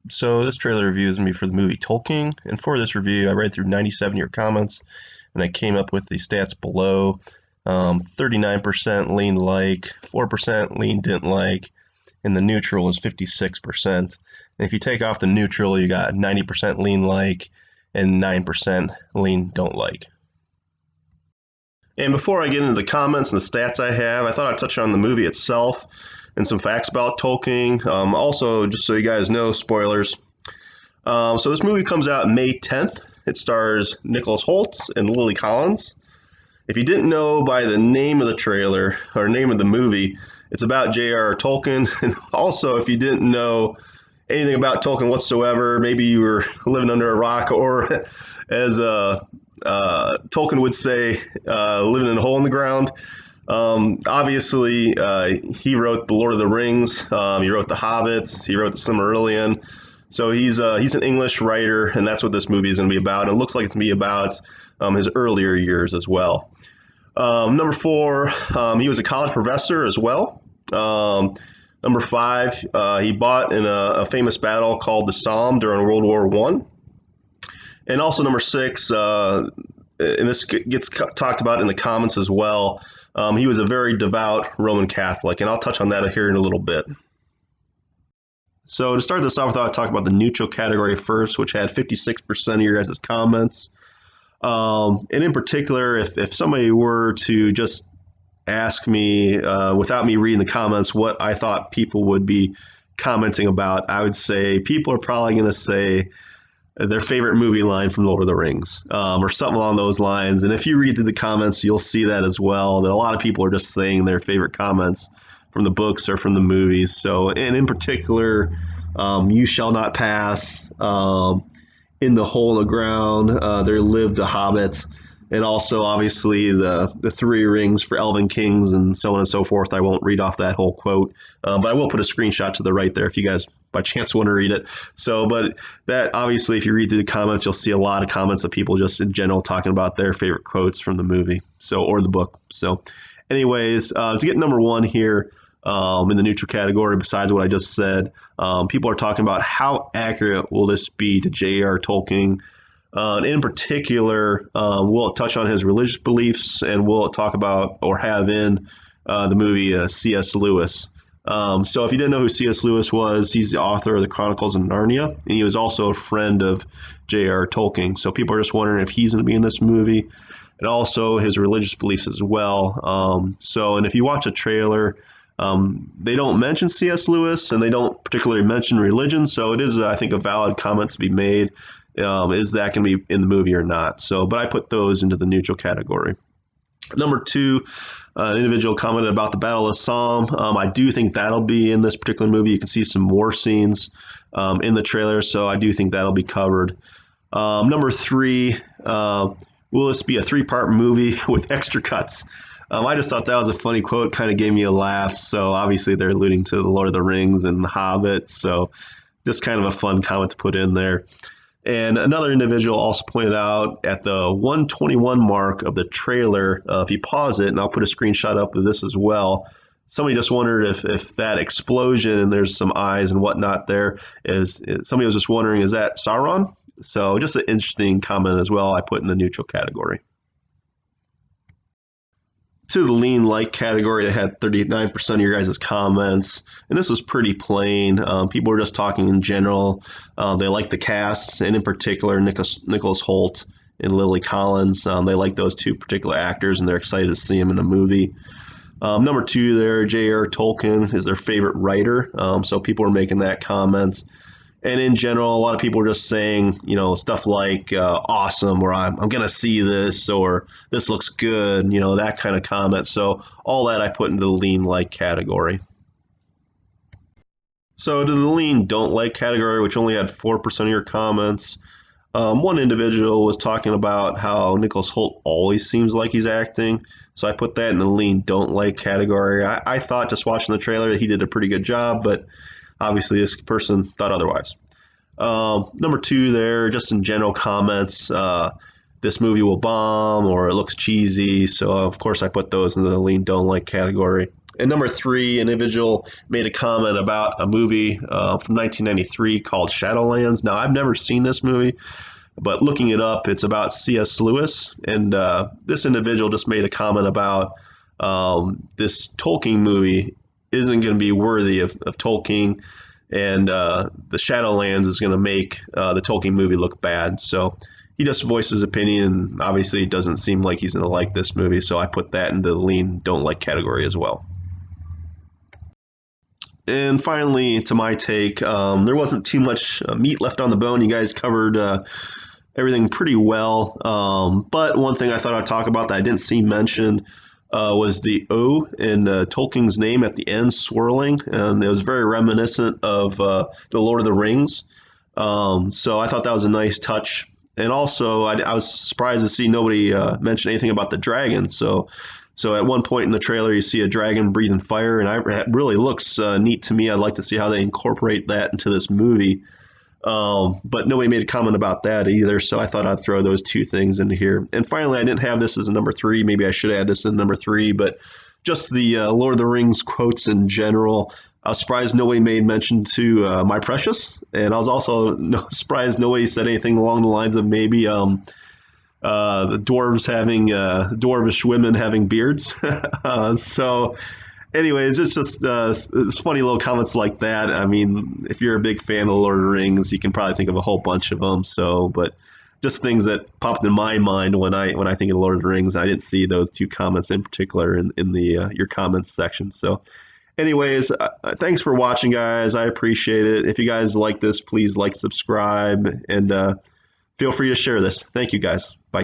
So this trailer review is going to be for the movie Tolkien, and for this review, I read through 97 of your comments, and I came up with the stats below. 39% leaned like, 4% leaned didn't like, and the neutral is 56%. And if you take off the neutral, you got 90% lean like, and 9% lean don't like. And before I get into the comments and the stats I have, I thought I'd touch on the movie itself and some facts about Tolkien. Also, just so you guys know, spoilers. So this movie comes out May 10th. It stars Nicholas Hoult and Lily Collins. If you didn't know by the name of the trailer or name of the movie, it's about J.R.R. Tolkien. And also, if you didn't know anything about Tolkien whatsoever, maybe you were living under a rock, or as Tolkien would say, living in a hole in the ground. Obviously, he wrote The Lord of the Rings. He wrote The Hobbits. He wrote The Silmarillion. So he's an English writer, and that's what this movie is going to be about. It looks like it's going to be about his earlier years as well. Number four, he was a college professor as well. Number five, he fought in a famous battle called the Somme during World War I. And also number six, and this gets talked about in the comments as well, he was a very devout Roman Catholic, and I'll touch on that here in a little bit. So to start this off, I thought I'd talk about the neutral category first, which had 56% of your guys' comments. And in particular, if somebody were to just ask me, without me reading the comments, what I thought people would be commenting about, I would say people are probably going to say their favorite movie line from Lord of the Rings, or something along those lines. And if you read through the comments, you'll see that as well, that a lot of people are just saying their favorite comments from the books or from the movies. So, and in particular, You Shall Not Pass, In the Hole in the Ground, There Lived a Hobbit, and also obviously the Three Rings for Elven Kings and so on and so forth. I won't read off that whole quote, but I will put a screenshot to the right there if you guys by chance want to read it. So, but that obviously, if you read through the comments, you'll see a lot of comments of people just in general talking about their favorite quotes from the movie, so, or the book. So anyways, to get number one here, in the neutral category, besides what I just said, people are talking about how accurate will this be to J.R.R. Tolkien. In particular, will it touch on his religious beliefs, and will it talk about or have in the movie C.S. Lewis? So if you didn't know who C.S. Lewis was, he's the author of the Chronicles of Narnia, and he was also a friend of J.R.R. Tolkien. So people are just wondering if he's going to be in this movie, and also his religious beliefs as well. And if you watch a trailer, they don't mention C.S. Lewis, and they don't particularly mention religion, so it is, I think, a valid comment to be made. Is that going to be in the movie or not? So, but I put those into the neutral category. Number two, an individual commented about the Battle of Somme. I do think that'll be in this particular movie. You can see some war scenes in the trailer, so I do think that'll be covered. Number three, will this be a three-part movie with extra cuts? I just thought that was a funny quote, kind of gave me a laugh. So obviously they're alluding to The Lord of the Rings and The Hobbit, so just kind of a fun comment to put in there. And another individual also pointed out at the 121 mark of the trailer, if you pause it, and I'll put a screenshot up of this as well, somebody just wondered if that explosion and there's some eyes and whatnot there, somebody was just wondering, is that Sauron? So just an interesting comment as well, I put in the neutral category. To the lean like category, they had 39% of your guys' comments, and this was pretty plain. People were just talking in general. They like the cast, and in particular, Nicholas Hoult and Lily Collins. They like those two particular actors, and they're excited to see them in a movie. Number two there, J.R.R. Tolkien is their favorite writer, so people are making that comment. And in general, a lot of people are just saying, stuff like awesome, or I'm going to see this, or this looks good, that kind of comment. So all that I put into the lean like category. So to the lean don't like category, which only had 4% of your comments, one individual was talking about how Nicholas Hoult always seems like he's acting. So I put that in the lean don't like category. I thought just watching the trailer that he did a pretty good job, but obviously this person thought otherwise. Number two there, just in general comments, this movie will bomb, or it looks cheesy. So of course I put those in the lean don't like category. And number three, an individual made a comment about a movie from 1993 called Shadowlands. Now, I've never seen this movie, but looking it up, it's about C.S. Lewis. And this individual just made a comment about this Tolkien movie isn't going to be worthy of Tolkien, and the Shadowlands is going to make the Tolkien movie look bad. So he just voiced his opinion. Obviously, it doesn't seem like he's going to like this movie, so I put that into the lean don't like category as well. And finally, to my take, there wasn't too much meat left on the bone. You guys covered everything pretty well. But one thing I thought I'd talk about that I didn't see mentioned was the O in Tolkien's name at the end, swirling. And it was very reminiscent of The Lord of the Rings. So I thought that was a nice touch. And also, I was surprised to see nobody mention anything about the dragon. So at one point in the trailer, you see a dragon breathing fire, and it really looks neat to me. I'd like to see how they incorporate that into this movie. But nobody made a comment about that either, so I thought I'd throw those two things into here. And finally, I didn't have this as a number three. Maybe I should add this in number three, but just the Lord of the Rings quotes in general. I was surprised nobody made mention to My Precious, and I was also surprised nobody said anything along the lines of maybe the dwarves having dwarvish women having beards. So anyways, it's just it's funny little comments like that. I mean, if you're a big fan of Lord of the Rings, you can probably think of a whole bunch of them. So, but just things that popped in my mind when I think of Lord of the Rings. I didn't see those two comments in particular in the your comments section. So, anyways, thanks for watching, guys. I appreciate it. If you guys like this, please like, subscribe, and feel free to share this. Thank you, guys. Bye.